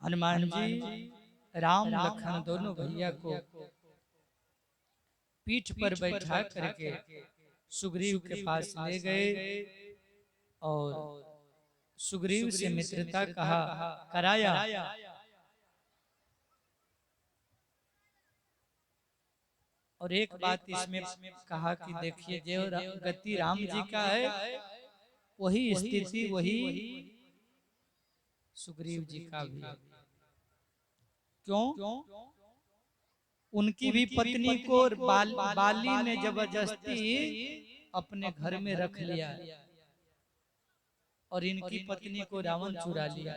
हनुमान जी राम लखन दोनों भैया को पीठ पर बैठा करके सुग्रीव के पास ले गए और सुग्रीव से मित्रता कहा कराया। और एक बात इसमें कहा कि देखिए जो गति राम जी का है वही स्थिति वही सुग्रीव जी का भी है। क्यों? उनकी भी पत्नी को बाली ने जबरदस्ती अपने घर में रख लिया और इनकी पत्नी को रावण चुरा लिया।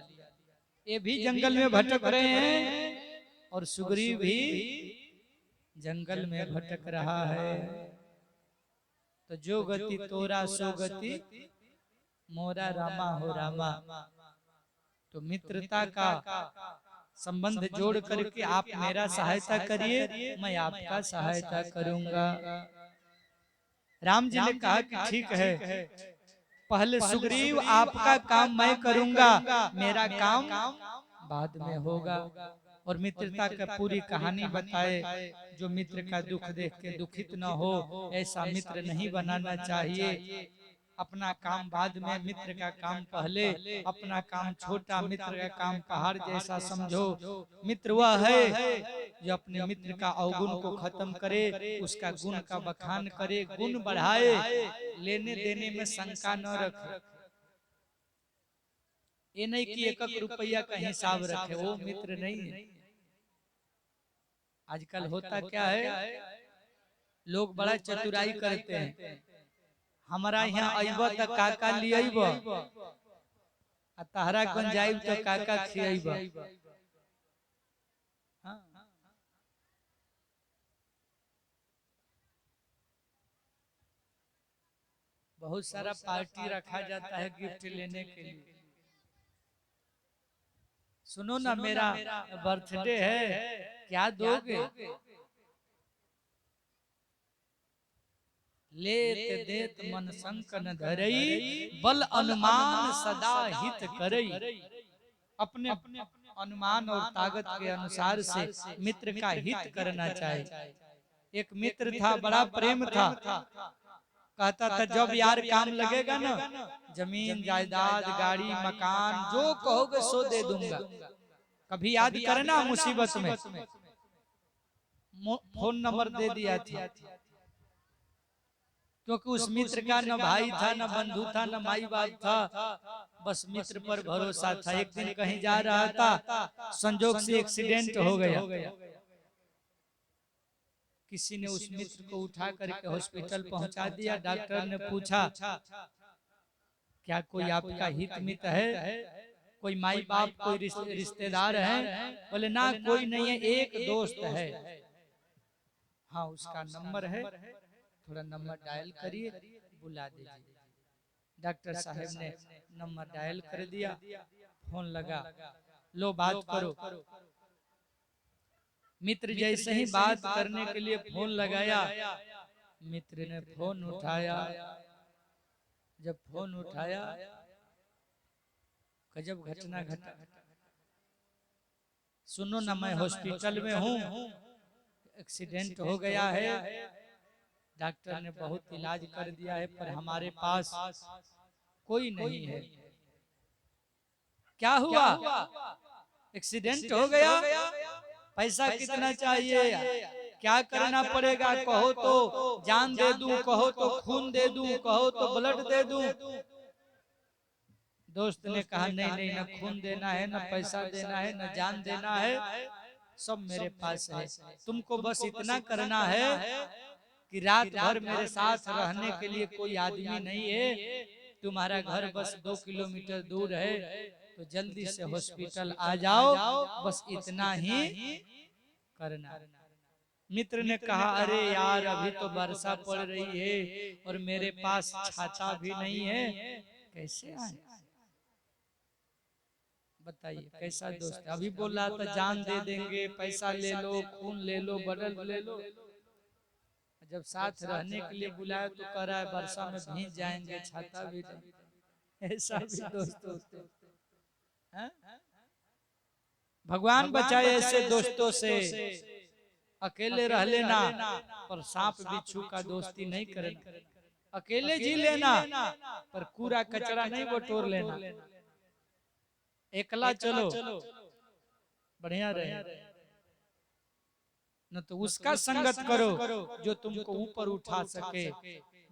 ये भी जंगल में भटक रहे हैं और सुग्रीव भी जंगल में भटक रहा है। तो जो गति तोरा सो गति मोरा रामा हो रामा। तो मित्रता का संबंध जोड़ करके आप मेरा सहायता करिए, मैं आपका सहायता करूंगा। राम जी ने कहा कि ठीक है, पहले सुग्रीव आपका काम मैं करूंगा, मेरा काम बाद में होगा। और मित्रता का पूरी कहानी बताए। जो मित्र का दुख देख के दुखित न हो, ऐसा मित्र नहीं बनाना चाहिए। अपना काम बाद में, मित्र का काम पहले। अपना काम छोटा, मित्र का काम पहाड़ जैसा समझो। मित्र वह है जो अपने मित्र का अवगुण को खत्म करे, उसका गुण का बखान करे, गुण बढ़ाए, लेने देने में शंका न रखे। ये नहीं कि एक रुपया का हिसाब रखे, वो मित्र नहीं है। आजकल होता क्या है, लोग बड़ा चतुराई करते हैं। हमारा यहाँ अइब तो काका लियब, तहरा कौन जाइब तो काका खियब। हाँ। बहुत सारा पार्टी रखा जाता है गिफ्ट लेने के लिए। सुनो ना, मेरा बर्थडे है, क्या दोगे? लेत देत मन संकन धरई, बल अनुमान सदा हित करई। अपने अनुमान और ताकत के अनुसार से मित्र का हित करना चाहिए। एक मित्र था, बड़ा प्रेम था, कहता था जब यार काम लगेगा ना, जमीन जायदाद गाड़ी मकान जो कहोगे सो दे दूंगा। कभी याद करना मुसीबत में। फोन नंबर दे दिया था, क्योंकि उस मित्र का न भाई था, न बंधु था, न माई बाप था, बस मित्र पर भरोसा था। एक दिन कहीं जा रहा था, संजोग से एक्सीडेंट हो गया। किसी ने उस मित्र को उठा करके हॉस्पिटल पहुंचा दिया। डॉक्टर ने पूछा क्या कोई आपका हित मित्र है, कोई माई बाप, कोई रिश्तेदार है? बोले ना, कोई नहीं है, एक दोस्त है। हाँ, उसका नंबर है, थोड़ा नंबर डायल करिए, बुला दीजिए। डॉक्टर साहब ने नंबर डायल कर दिया, फोन लगा, लो बात करो। मित्र जैसे ही बात करने के लिए फोन लगाया, मित्र ने फोन उठाया। जब फोन उठाया, गजब घटना घटा। सुनो ना, मैं हॉस्पिटल में हूँ, एक्सीडेंट हो गया है, डॉक्टर ने बहुत इलाज कर दिया है, पर हमारे पास कोई नहीं है। क्या हुआ? एक्सीडेंट हो गया, पैसा कितना चाहिए, क्या करना पड़ेगा, कहो तो जान दे दूं, कहो तो खून दे दूं, कहो तो ब्लड दे दूं। दोस्त ने कहा नहीं नहीं, न खून देना है, न पैसा देना है, न जान देना है, सब मेरे पास है। तुमको बस इतना करना है कि रात भर मेरे साथ रहने के लिए कोई आदमी नहीं है, तुम्हारा घर बस 2 किलोमीटर दूर है, तो जल्दी से हॉस्पिटल आ जाओ, बस इतना ही करना। मित्र ने कहा अरे यार, अभी तो वर्षा पड़ रही है और मेरे पास छाता भी नहीं है, कैसे आए? बताइए कैसा दोस्त है? अभी बोल रहा था जान दे देंगे, पैसा ले लो, खून ले लो, बदल ले लो। जब साथ रहने के लिए बुलाया तो कह रहा है वर्षा में भीग जाएंगे, छाता भी नहीं। ऐसा भी दोस्त होते हैं। भगवान बचाए ऐसे दोस्तों से। अकेले रह लेना पर सांप बिच्छू का दोस्ती नहीं करना। अकेले जी लेना पर कूड़ा कचरा नहीं बटोर लेना। एकला चलो बढ़िया रहे, न तो उसका संगत करो जो तुमको ऊपर उठा सके,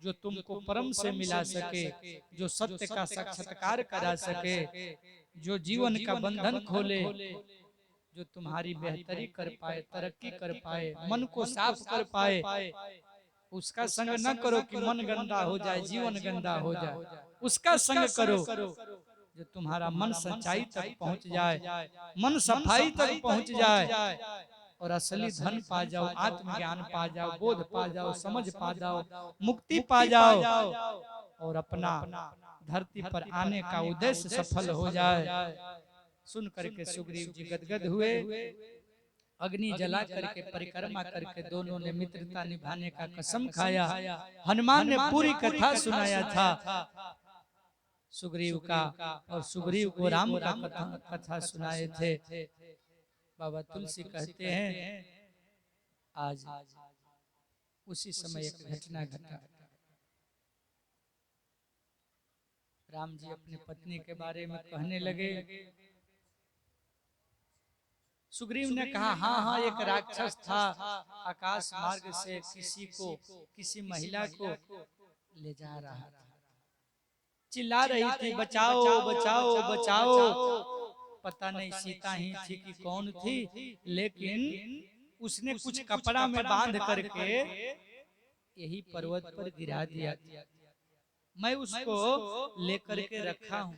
जो तुमको परम से मिला सके, जो सत्य का साक्षात्कार करा सके, जो जीवन का बंधन खोले, जो तुम्हारी बेहतरी कर पाए, तरक्की कर पाए, मन को साफ कर पाए। उसका संग न करो कि मन गंदा हो जाए, जीवन गंदा हो जाए। उसका संग करो जो तुम्हारा मन सच्चाई तक पहुंच जाए, मन सफाई तक पहुंच जाए और असली धन पा जाओ, आत्मज्ञान पा जाओ, बोध पा जाओ, समझ पा जाओ, मुक्ति पा जाओ और अपना धरती पर आने का उद्देश्य सफल हो जाए। सुन करके सुग्रीव जी गदगद हुए। अग्नि जला करके परिक्रमा करके दोनों ने मित्रता निभाने का कसम खाया। हनुमान ने पूरी कथा सुनाया था सुग्रीव का, और सुग्रीव को राम का कथा सुनाए थे। बाबा तुलसी कहते हैं आज उसी समय एक घटना घटा। राम जी अपनी पत्नी के बारे में कहने लगे। सुग्रीव ने कहा हाँ हाँ एक राक्षस था, आकाश मार्ग से किसी महिला को ले जा रहा था, चिल्ला रही थी बचाओ बचाओ बचाओ। पता नहीं सीता ही थी कि कौन थी, लेकिन उसने कुछ कपड़ा में बांध करके यही पर्वत पर गिरा दिया। मैं उसको लेकर के रखा हूं।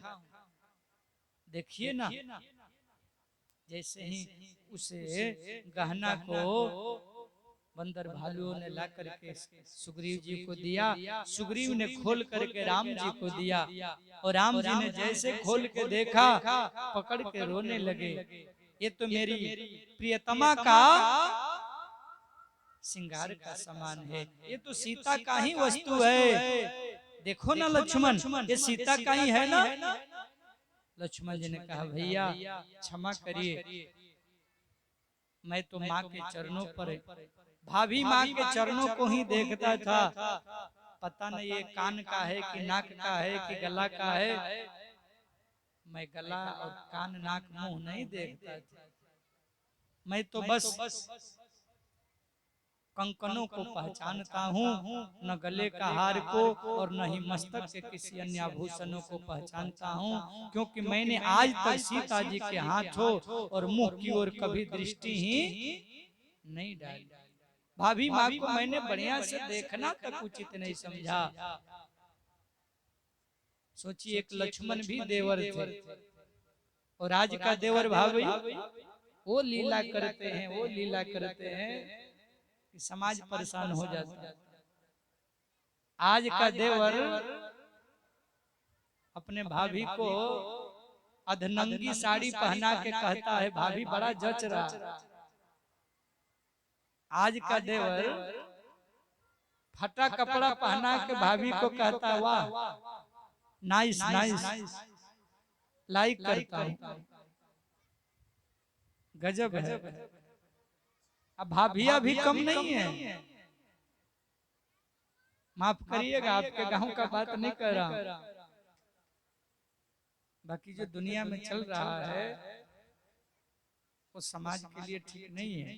देखिए ना, जैसे ही उसे गहना को बंदर भालुओं ने ला करके सुग्रीव जी को दिया, सुग्रीव ने खोल करके राम जी को दिया और राम जी ने जैसे खोल के देखा पकड़ के रोने लगे। ये तो मेरी प्रियतमा का श्रृंगार का सामान है, ये तो सीता का ही वस्तु है। देखो ना लक्ष्मण, ये सीता का ही है ना। लक्ष्मण जी ने कहा भैया क्षमा करिए, मैं तो माँ के चरणों पर, भाभी माँ के चरणों को ही देखता था। पता नहीं ये कान का है कि नाक का है कि गला का है। मैं गला और कान नाक मुंह नहीं देखता था, मैं तो बस कंकनों को पहचानता हूँ, न गले का हार को और न ही मस्तक के किसी अन्य आभूषणों को पहचानता हूँ, क्योंकि मैंने आज तक सीता जी के हाथों और मुंह की ओर कभी दृष्टि ही नहीं डाली। भाभी माँ को मैंने बढ़िया से देखना तक उचित नहीं समझा। सोचिए एक लक्ष्मण भी देवर थे और आज का देवर भाभी वो लीला करते हैं, वो लीला करते हैं कि समाज परेशान हो जाता है। आज का देवर अपने भाभी को अधनंगी साड़ी पहना के कहता है भाभी बड़ा जच रहा। आज का देवर फटा कपड़ा पहना के भाभी को कहता है वाह नाइस नाइस, लाइक करता हूं, गजब है। अब भाभिया भी कम नहीं है, माफ करिएगा आपके गांव का बात नहीं कर रहा। बाकी जो दुनिया में चल रहा है वो समाज के लिए ठीक नहीं है।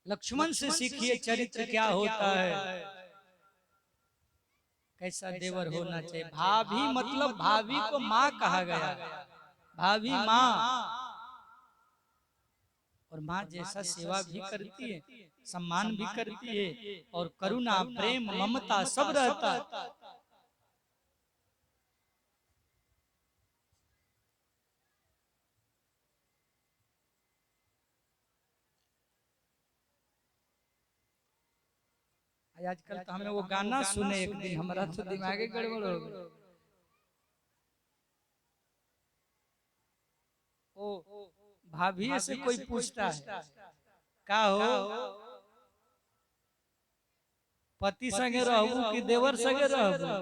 लक्ष्मण से सीखिए चरित्र क्या होता है, कैसा देवर होना चाहिए। भाभी मतलब भाभी को माँ कहा गया, भाभी माँ, और माँ जैसा सेवा भी करती है, सम्मान भी करती है और करुणा प्रेम ममता सब रहता है। आजकल तो हमें वो गाना सुने एक दिन, हमारा तो दिमाग गड़बड़ हो गया। ओ भाभी से कोई पूछता है का हो पति संगे रहबू कि देवर संगे रहबू,